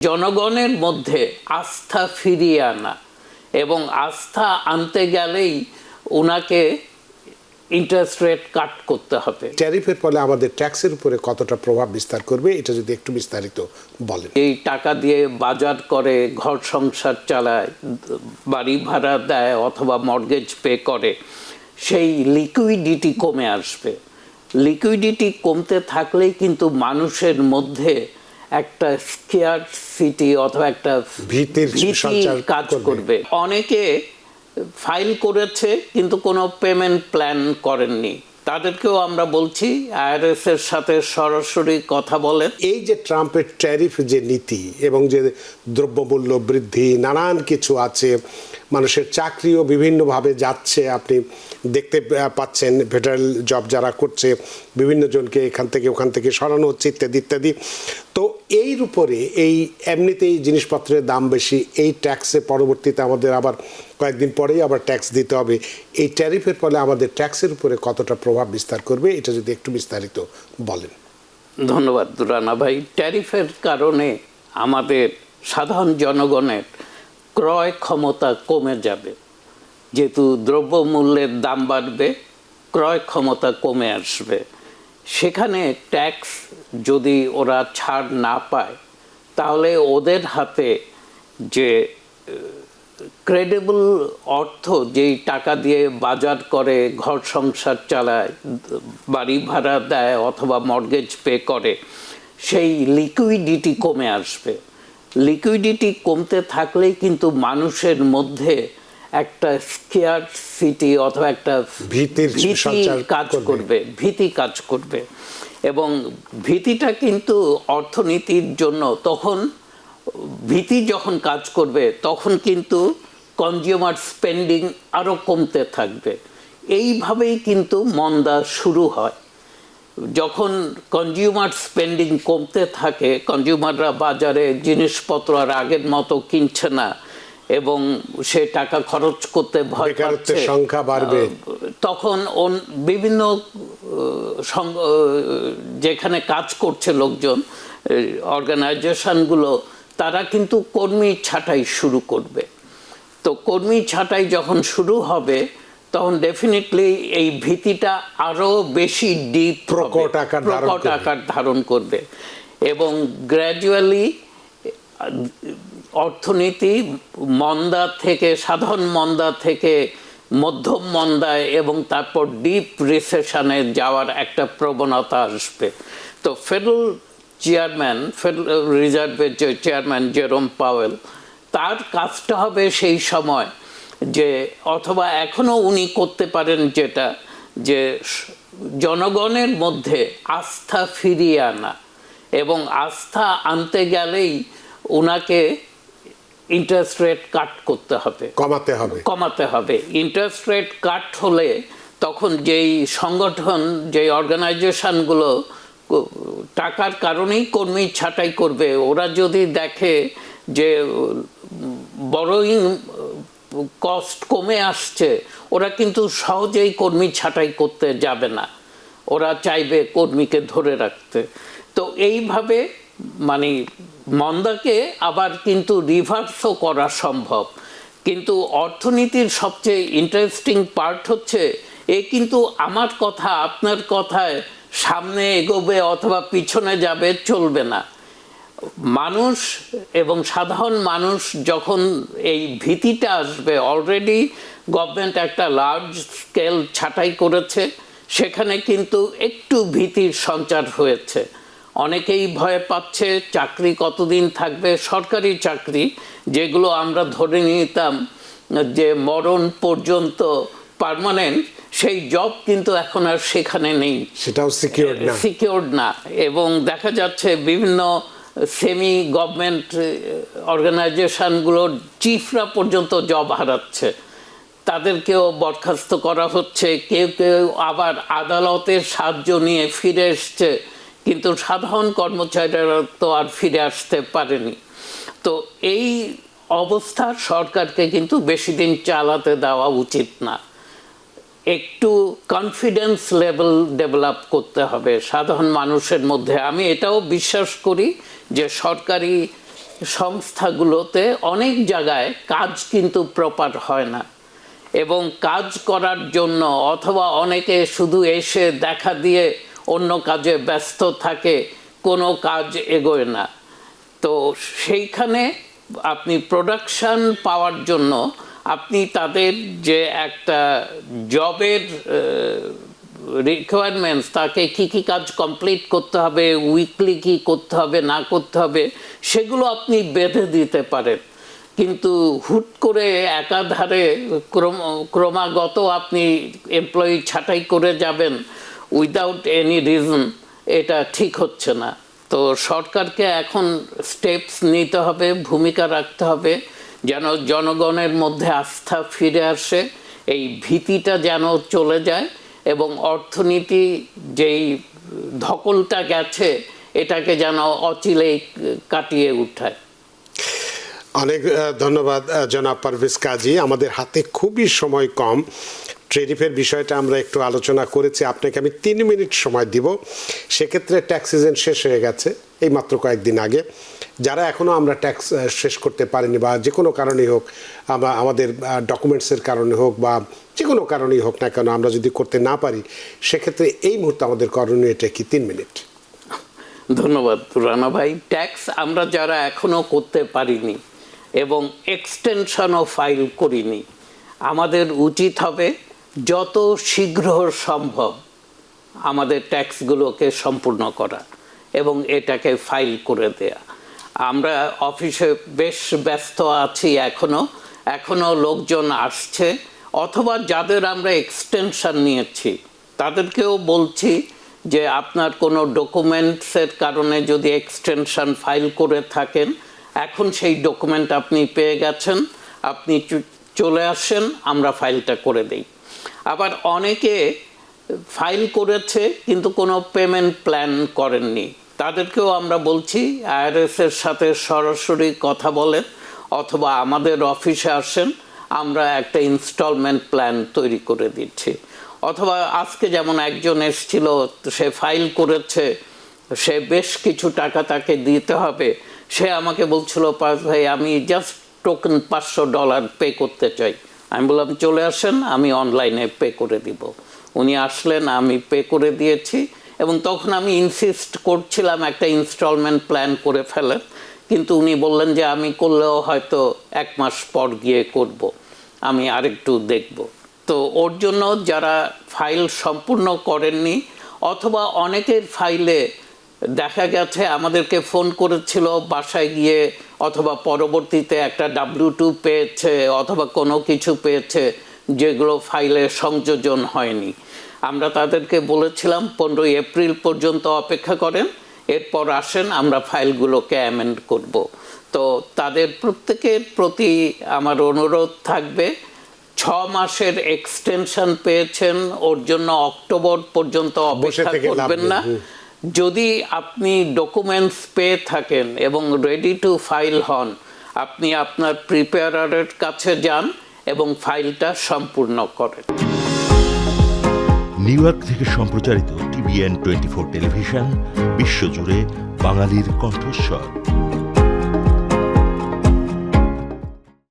জনগণের মধ্যে আস্থা ফিরিয়ে আনা এবং আস্থা আনতে গেলেই ওনাকে ইন্টারেস্ট রেট কাট করতে হবে। ট্যারিফের ফলে আমাদের ট্যাক্সের উপরে কতটা প্রভাব বিস্তার করবে এটা যদি একটু বিস্তারিত বলেন। এই টাকা দিয়ে বাজার করে, ঘর সংসার চালায়, বাড়ি ভাড়া দেয় অথবা মর্গেজ পে করে, সেই লিকুইডিটি কমে আসবে। লিকুইডিটি কমতে থাকলেই কিন্তু মানুষের মধ্যে একটা স্কেয়ারসিটি অথবা একটা ভীতি কাজ করবে। অনেকে ফাইল করেছে কিন্তু কোনো পেমেন্ট প্ল্যান করেননি, তাদেরকেও আমরা বলছি আইআরএস এর সাথে সরাসরি কথা বলেন। এই যে ট্রাম্পের ট্যারিফ যে নীতি এবং যে দ্রব্যমূল্য বৃদ্ধি নানান কিছু আছে, মানুষের চাকরিও বিভিন্নভাবে যাচ্ছে, আপনি দেখতে পাচ্ছেন ফেডারেল জব যারা করছে বিভিন্ন জনকে এখান থেকে ওখান থেকে সরানো হচ্ছে ইত্যাদি ইত্যাদি। তো এর উপরে এই এমনিতেই জিনিসপত্রের দাম বেশি, এই ট্যাক্সে পরবর্তীতে আমাদের আবার কয়েকদিন পরেই আবার ট্যাক্স দিতে হবে। এই ট্যারিফের ফলে আমাদের ট্যাক্সের উপরে কতটা প্রভাব বিস্তার করবে এটা যদি একটু বিস্তারিত বলেন। ধন্যবাদ রানা ভাই। ট্যারিফের কারণে আমাদের সাধারণ জনগণের ক্রয় ক্ষমতা কমে যাবে, যেহেতু দ্রব্যমূল্যের দাম বাড়বে, ক্রয় ক্ষমতা কমে আসবে। সেখানে ট্যাক্স যদি ওরা ছাড় না পায় তাহলে ওদের হাতে যে ক্রেডিবল অর্থ, যেই টাকা দিয়ে বাজার করে, ঘর সংসার চালায়, বাড়ি ভাড়া দেয় অথবা মর্গেজ পে করে, সেই লিকুইডিটি কমে আসবে। লিকুইডিটি কমতে থাকলেই কিন্তু মানুষের মধ্যে একটা স্কেয়ারসিটি অথবা একটা ভীতি কাজ করবে এবং ভীতিটা কিন্তু অর্থনীতির জন্য, তখন ভীতি যখন কাজ করবে তখন কিন্তু কনজিউমার স্পেন্ডিং আরও কমতে থাকবে। এইভাবেই কিন্তু মন্দা শুরু হয়। যখন কনজিউমার স্পেন্ডিং কমতে থাকে, কনজিউমাররা বাজারে জিনিসপত্র আর আগের মতো কিনছে না এবং সে টাকা খরচ করতে ভয় পাচ্ছে, সংখ্যা বাড়বে, তখন বিভিন্ন যেখানে কাজ করছে লোকজন, অর্গানাইজেশনগুলো, তারা কিন্তু কর্মী ছাঁটাই শুরু করবে। তো কর্মী ছাঁটাই যখন শুরু হবে তখন ডেফিনেটলি এই ভীতিটা আরও বেশি ডিপ প্রকট আকার ধারণ করবে এবং গ্র্যাজুয়ালি অর্থনীতি মন্দা থেকে, সাধারণ মন্দা থেকে মধ্যম মন্দায় এবং তারপর ডিপ রিসেশনে যাওয়ার একটা প্রবণতা আসবে। তো ফেডারেল রিজার্ভের যে চেয়ারম্যান জেরোম পাওয়েল, তার কাজটা হবে সেই সময় যে, অথবা এখনও উনি করতে পারেন যেটা, যে জনগণের মধ্যে আস্থা ফিরিয়ে আনা এবং আস্থা আনতে গেলেই ওনাকে ইন্টারেস্ট রেট কাট করতে হবে, কমাতে হবে। ইন্টারেস্ট রেট কাট হলে তখন যেই সংগঠন, যেই অর্গানাইজেশনগুলো টাকার কারণেই কর্মী ছাঁটাই করবে, ওরা যদি দেখে যে বড়োইং কস্ট কমে আসছে, ওরা কিন্তু সহজেই কর্মী ছাঁটাই করতে যাবে না, ওরা চাইবে কর্মীকে ধরে রাখতে। তো এইভাবে মানে মন্দাকে আবার কিন্তু রিভার্সও করা সম্ভব। কিন্তু অর্থনীতির সবচেয়ে ইন্টারেস্টিং পার্ট হচ্ছে, এ কিন্তু আমার কথা আপনার কথায় সামনে এগোবে অথবা পিছনে যাবে চলবে না। মানুষ এবং সাধারণ মানুষ যখন এই ভীতিটা আসবে, অলরেডি গভর্নমেন্ট একটা লার্জ স্কেল ছাঁটাই করেছে, সেখানে কিন্তু একটু ভীতির সঞ্চার হয়েছে। অনেকেই ভয় পাচ্ছে চাকরি কতদিন থাকবে, সরকারি চাকরি যেগুলো আমরা ধরে নিতাম যে মরণ পর্যন্ত পার্মানেন্ট, সেই জব কিন্তু এখন আর সেখানে নেই, সেটাও সিকিউরড না। এবং দেখা যাচ্ছে বিভিন্ন সেমি গভর্নমেন্ট অর্গানাইজেশনগুলোর চিফরা পর্যন্ত জব হারাচ্ছে, তাদেরকেও বরখাস্ত করা হচ্ছে। কেউ কেউ আবার আদালতের সাহায্য নিয়ে ফিরে এসছে, কিন্তু সাধারণ কর্মচারীরা তো আর ফিরে আসতে পারেনি। তো এই অবস্থা সরকারকে কিন্তু বেশি দিন চালাতে দেওয়া উচিত না। একটু কনফিডেন্স লেভেল ডেভেলপ করতে হবে সাধারণ মানুষের মধ্যে। আমি এটাও বিশ্বাস করি যে সরকারি সংস্থাগুলোতে অনেক জায়গায় কাজ কিন্তু প্রপার হয় না, এবং কাজ করার জন্য অথবা অনেকে শুধু এসে দেখা দিয়ে অন্য কাজে ব্যস্ত থাকে, কোনো কাজ এগোয় না। তো সেইখানে আপনি প্রোডাকশন পাওয়ার জন্য আপনি তাদের যে একটা জবের রিকোয়ারমেন্টস, তাকে কি কি কাজ কমপ্লিট করতে হবে, উইকলি কি করতে হবে না করতে হবে, সেগুলো আপনি বেঁধে দিতে পারেন। কিন্তু হুট করে একাধারে ক্রমাগত আপনি এমপ্লয়ি ছাঁটাই করে যাবেন উইদাউট এনি রিজন, এটা ঠিক হচ্ছে না। তো সরকারকে এখন স্টেপস নিতে হবে, ভূমিকা রাখতে হবে, যেন জনগণের মধ্যে আস্থা ফিরে আসে, এই ভীতিটা যেন চলে যায়, এবং অর্থনীতি যেই ধকলটা গেছে এটাকে যেন অচিলেই কাটিয়ে উঠায়। অনেক ধন্যবাদ জনাব পারভেজ কাজী। আমাদের হাতে খুবই সময় কম। ট্রেরিফের বিষয়টা আমরা একটু আলোচনা করেছি, আপনাকে আমি 3 মিনিট সময় দিব। সেক্ষেত্রে ট্যাক্স সিজন শেষ হয়ে গেছে এই মাত্র কয়েকদিন আগে। যারা এখনও আমরা ট্যাক্স শেষ করতে পারিনি, বা যে কোনো কারণেই হোক, আমরা আমাদের ডকুমেন্টসের কারণে হোক বা যে কোনো কারণেই হোক না কেন, আমরা যদি করতে না পারি, সেক্ষেত্রে এই মুহূর্তে আমাদের করণীয় এটা কি? 3 মিনিট। ধন্যবাদ রানা ভাই। ট্যাক্স আমরা যারা এখনও করতে পারিনি এবং এক্সটেনশনও ফাইল করিনি, আমাদের উচিত হবে যত শীঘ্র সম্ভব আমাদের ট্যাক্সগুলোকে সম্পূর্ণ করা এবং এটাকে ফাইল করে দেয়া। আমরা অফিসে বেশ ব্যস্ত আছি, এখনও লোকজন আসছে, অথবা যাদের আমরা এক্সটেনশন নিয়েছি তাদেরকেও বলছি যে আপনার কোনো ডকুমেন্টসের কারণে যদি এক্সটেনশন ফাইল করে থাকেন, এখন সেই ডকুমেন্ট আপনি পেয়ে গেছেন, আপনি চলে আসেন, আমরা ফাইলটা করে দেই। আবার অনেকে ফাইল করেছে কিন্তু কোনো পেমেন্ট প্ল্যান করেননি, তাদেরকেও আমরা বলছি আইআরএসের সাথে সরাসরি কথা বলেন অথবা আমাদের অফিসে আসেন, আমরা একটা ইনস্টলমেন্ট প্ল্যান তৈরি করে দিচ্ছি। অথবা আজকে যেমন একজন এসেছিল, সে ফাইল করেছে, সে বেশ কিছু টাকা তাকে দিতে হবে, সে আমাকে বলছিল পারভেজ ভাই আমি জাস্ট টোকেন $500 পে করতে চাই। আমি বললাম চলে আসেন, আমি অনলাইনে পে করে দিব। উনি আসলেন, আমি পে করে দিয়েছি, এবং তখন আমি ইনসিস্ট করছিলাম একটা ইনস্টলমেন্ট প্ল্যান করে ফেলেন, কিন্তু উনি বললেন যে আমি করলেও হয়তো 1 মাস পর গিয়ে করব, আমি আরেকটু দেখব। তো ওর জন্য যারা ফাইল সম্পূর্ণ করেননি, অথবা অনেকের ফাইলে দেখা গেছে আমাদেরকে ফোন করেছিল বাসায় গিয়ে, অথবা পরবর্তীতে একটা W2 পেয়েছে অথবা কোনো কিছু পেয়েছে যেগুলো ফাইলে সংযোজন হয়নি, আমরা তাদেরকে বলেছিলাম 15 এপ্রিল পর্যন্ত অপেক্ষা করেন, এরপর আসেন, আমরা ফাইলগুলোকে অ্যামেন্ড করব। তো তাদের প্রত্যেকের প্রতি আমার অনুরোধ থাকবে, 6 মাসের এক্সটেনশন পেয়েছেন, ওর জন্য অক্টোবর পর্যন্ত অপেক্ষা করবেন না। যদি আপনি ডকুমেন্টস পেয়ে থাকেন এবং রেডি টু ফাইল হন, আপনি আপনার প্রিপেয়ারের কাছে যান এবং ফাইলটা সম্পূর্ণ করেন। নিউ ইয়র্ক থেকে সম্প্রচারিত TBN 24 টেলিভিশন, বিশ্বজুড়ে বাঙালির কণ্ঠস্বর।